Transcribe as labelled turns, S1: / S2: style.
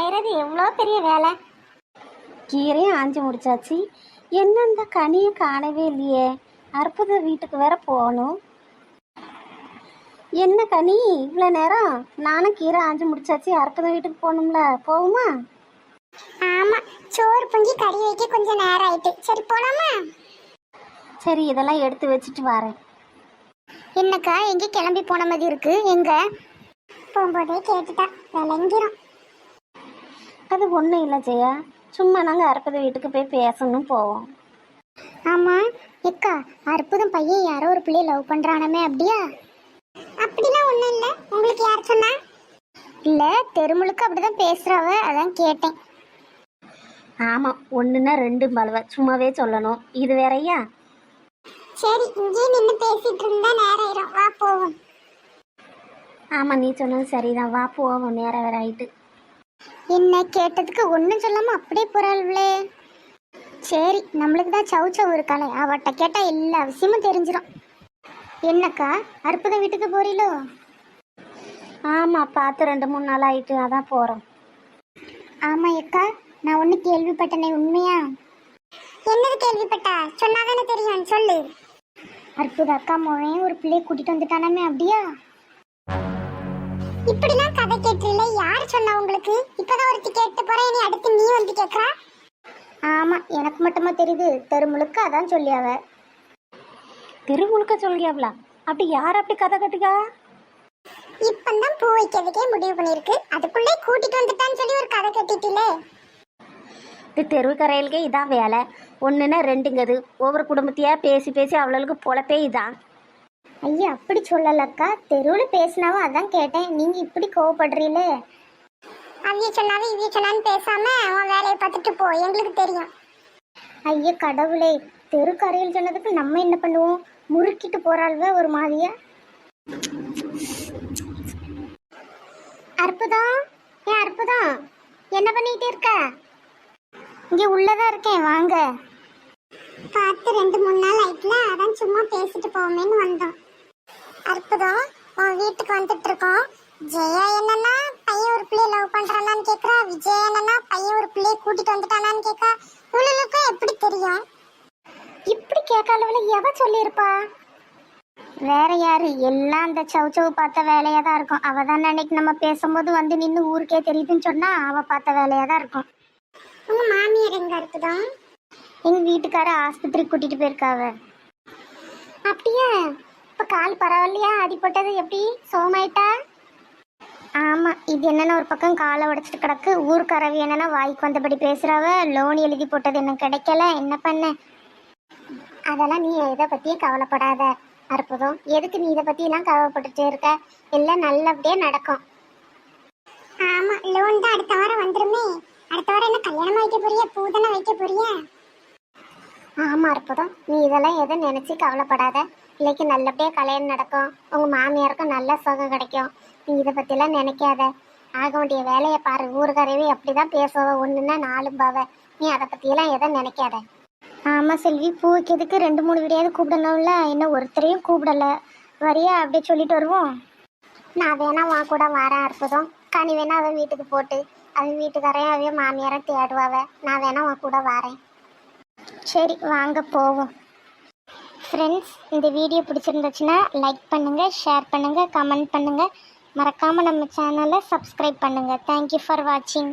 S1: காயறது எவ்வளோ பெரிய வேலை. கீரையும் ஆஞ்சு முடிச்சாச்சு. என்ன இந்த கனியை காணவே இல்லையே. அற்புத வீட்டுக்கு வேற போகணும். என்ன கனி இவ்வளோ நேரம்? நானும் கீரை ஆஞ்சு முடிச்சாச்சு. அற்புதம் வீட்டுக்கு போகணும்ல, போகுமா?
S2: ஆமா, சோறு பொங்கி கறி வைக்க கொஞ்சம் நேரம் ஆயிட்டு. சரி போலாமா?
S1: சரி, இதெல்லாம் எடுத்து வச்சுட்டு வரேன்.
S2: என்னக்கா எங்கே கிளம்பி போன மாதிரி இருக்கு? எங்க போகும்போதே கேட்டுட்டா விளங்கிரும்.
S1: அது ஒன்றும் இல்லை ஜெயா, சும்மா நாங்கள் அற்புத வீட்டுக்கு போய் பேசணும் போவோம்.
S2: ஆமா எக்கா, அற்புதம் பையன் யாரோ ஒரு பிள்ளைய லவ் பண்றானமே, அப்படியா? அப்படிலாம் ஒண்ணும் இல்லை. உங்களுக்கு யார் சொன்னா? இல்ல, தெருமுழுக்க அப்படிதான் பேசுறவ, அதான் கேட்டேன்.
S1: ஆமாம், ஒன்றுன்னா ரெண்டு பலவ சும்மாவே சொல்லணும். இது வேறையா?
S2: சரி, இங்கே நின்று பேசிட்டு இருந்தா நேரம் ஆயிரும். வா போவோம்.
S1: ஆமாம், நீ சொன்னது சரிதான். வா போவோம், நேரம் வேற ஆயிட்டு.
S2: என்ன கேட்டதுக்கு ஒன்றும் சொல்லாம அப்படியே போறாள்களே. சரி, நம்மளுக்கு தான் சவுச்சவு இருக்காளே, அவட்ட கேட்டா எல்லா விஷயமும் தெரிஞ்சிடும். என்னக்கா, அற்புதம் வீட்டுக்கு போறீங்களோ?
S1: ஆமாம், பார்த்து 2-3 நாள் ஆயிட்டு, அதான் போகிறோம்.
S2: ஆமா அக்கா, நான் ஒன்று கேள்விப்பட்டனே, உண்மையா? என்னது கேள்விப்பட்டா? சொன்னாதானே தெரியும், சொல்லு. அற்புத அக்கா மோனையும் ஒரு பிள்ளையை கூட்டிட்டு வந்துட்டானாமே, அப்படியா? இப்படிலாம் கதை கேட்டுல யார் சொன்னா உங்களுக்கு? இப்பதான் ஒருத்தி கேட்டு போறேன், இனி அடுத்து நீ வந்து கேட்கறா? ஆமா, எனக்கு மட்டுமா தெரியுது, தெருமுழுக்க அதான் சொல்லியாவ.
S1: திருமுழுக்க சொல்லியாவளா? அப்படி யார் அப்படி கதை கட்டுக்கா?
S2: இப்பதான் பூ வைக்கிறதுக்கே முடிவு பண்ணிருக்கு, அதுக்குள்ளே கூட்டிட்டு வந்துட்டான்னு சொல்லி ஒரு கதை கட்டிட்டுலே.
S1: இது தெருவு கரையிலுக்கே இதான் வேலை. ஒன்றுன்னா ரெண்டுங்கிறது. ஒவ்வொரு குடும்பத்தையாக பேசி பேசி அவளுக்கு பொழப்பே இதான்.
S2: ஐயா, அப்படி சொல்லலக்கா, தெருவில் பேசினாவும் அதான் கேட்டேன். நீங்க இப்படி கோவப்படுறீங்களே. அவிய சொன்னாவே இவிய சொன்னான்னு பேசாம அவன் வேலையை பார்த்துட்டு போ, எங்களுக்கு தெரியும். ஐயா கடவுளே, தெரு கரையில் சொன்னதுக்கு நம்ம என்ன பண்ணுவோம்? முறுக்கிட்டு போறாள்வ ஒரு மாதிரியா. அற்புதம், ஏன் அற்புதம், என்ன பண்ணிட்டு இருக்க? இங்கே உள்ளதான் இருக்கேன், வாங்க. பார்த்து 2-3 நாள் ஆயிட்டுல, அதான் சும்மா பேசிட்டு போவோமேன்னு வந்தோம். அற்புதம், உன் வீட்டுக்கு வந்துட்டு இருக்கோம். ஜெயா என்னன்னா பையன் ஒரு பிள்ளைய லவ் பண்றானான்னு கேக்குறா, விஜய் என்னன்னா பையன் ஒரு பிள்ளைய கூட்டிட்டு வந்துட்டானான்னு கேட்கா. இவளுக்கும் எப்படி தெரியும்? இப்படி கேட்காதவள எவ சொல்லியிருப்பா? வேற யாரு? எல்லாம் அந்த சவுச்சவு பார்த்த வேலையா தான் இருக்கும். அவ தான் அன்னைக்கு நம்ம பேசும்போது வந்து நின்று ஊருக்கே தெரியுதுன்னு சொன்னா அவ பார்த்த வேலையா தான் இருக்கும். உங்க மாமியார் எங்க இருக்குதான்? எங்க வீட்டுக்கார ஆஸ்பத்திரி கூட்டிட்டு போயிருக்காவ. அப்படியா? இப்ப கால் பரவாயில்லையா? அடிப்பட்டது எப்படி சோமாயிட்டா? ஆமா, இது என்னன்னா ஒரு பக்கம் காலை உடைச்சிட்டு கிடக்கு. ஊருக்கரவி என்னன்னா வாய்க்கு வந்தபடி பேசுறாவ. லோன் எழுதி போட்டது என்ன கிடைக்கல, என்ன பண்ண? அதெல்லாம் நீ இதை பத்தியே கவலைப்படாத அற்புதம். எதுக்கு நீ இதை பத்தி எல்லாம் கவலைப்பட்டுட்டே இருக்க? எல்லாம் நல்லபடியா நடக்கும். ஆமா, லோன் தான் அடுத்த வாரம் வந்துருமே. அடுத்த வாரம் என்ன கல்யாணம் வைக்க போறியா, பூதனை வைக்க போறியா? ஆமா அற்புதம், நீ இதெல்லாம் எதுவும் நினைச்சு கவலைப்படாத. இல்லைக்கு நல்லபடியா கல்யாணம் நடக்கும். உங்க மாமியாருக்கும் நல்ல சுகம் கிடைக்கும். நீ இதை பத்திலாம் நினைக்காத. ஆக வேண்டிய வேலையை பாரு. ஊருக்காரவே அப்படிதான் பேசுவ, ஒண்ணுன்னா 4 பாவ. நீ அதை பத்தியெல்லாம் எதுவும் நினைக்காத. ஆமா செல்வி, பூ வைக்கிறதுக்கு 2-3 வீடியாவது கூப்பிடணும்ல, இன்னும் ஒருத்தரையும் கூப்பிடல. வரியா? அப்படியே சொல்லிட்டு வருவோம். நான் வேணா வா கூட வரேன் அற்புதம். கனி வேணா அவன் வீட்டுக்கு போட்டு அவன் வீட்டுக்காரையும் அவன் மாமியாரும் தேடுவாவ. நான் வேணா உன் கூட வரேன். சரி வாங்க போவோம். ஃப்ரெண்ட்ஸ், இந்த வீடியோ பிடிச்சிருந்துச்சுன்னா லைக் பண்ணுங்கள், ஷேர் பண்ணுங்கள், கமெண்ட் பண்ணுங்கள். மறக்காமல் நம்ம சேனலை சப்ஸ்கிரைப் பண்ணுங்கள். தேங்க்யூ ஃபார் வாட்சிங்.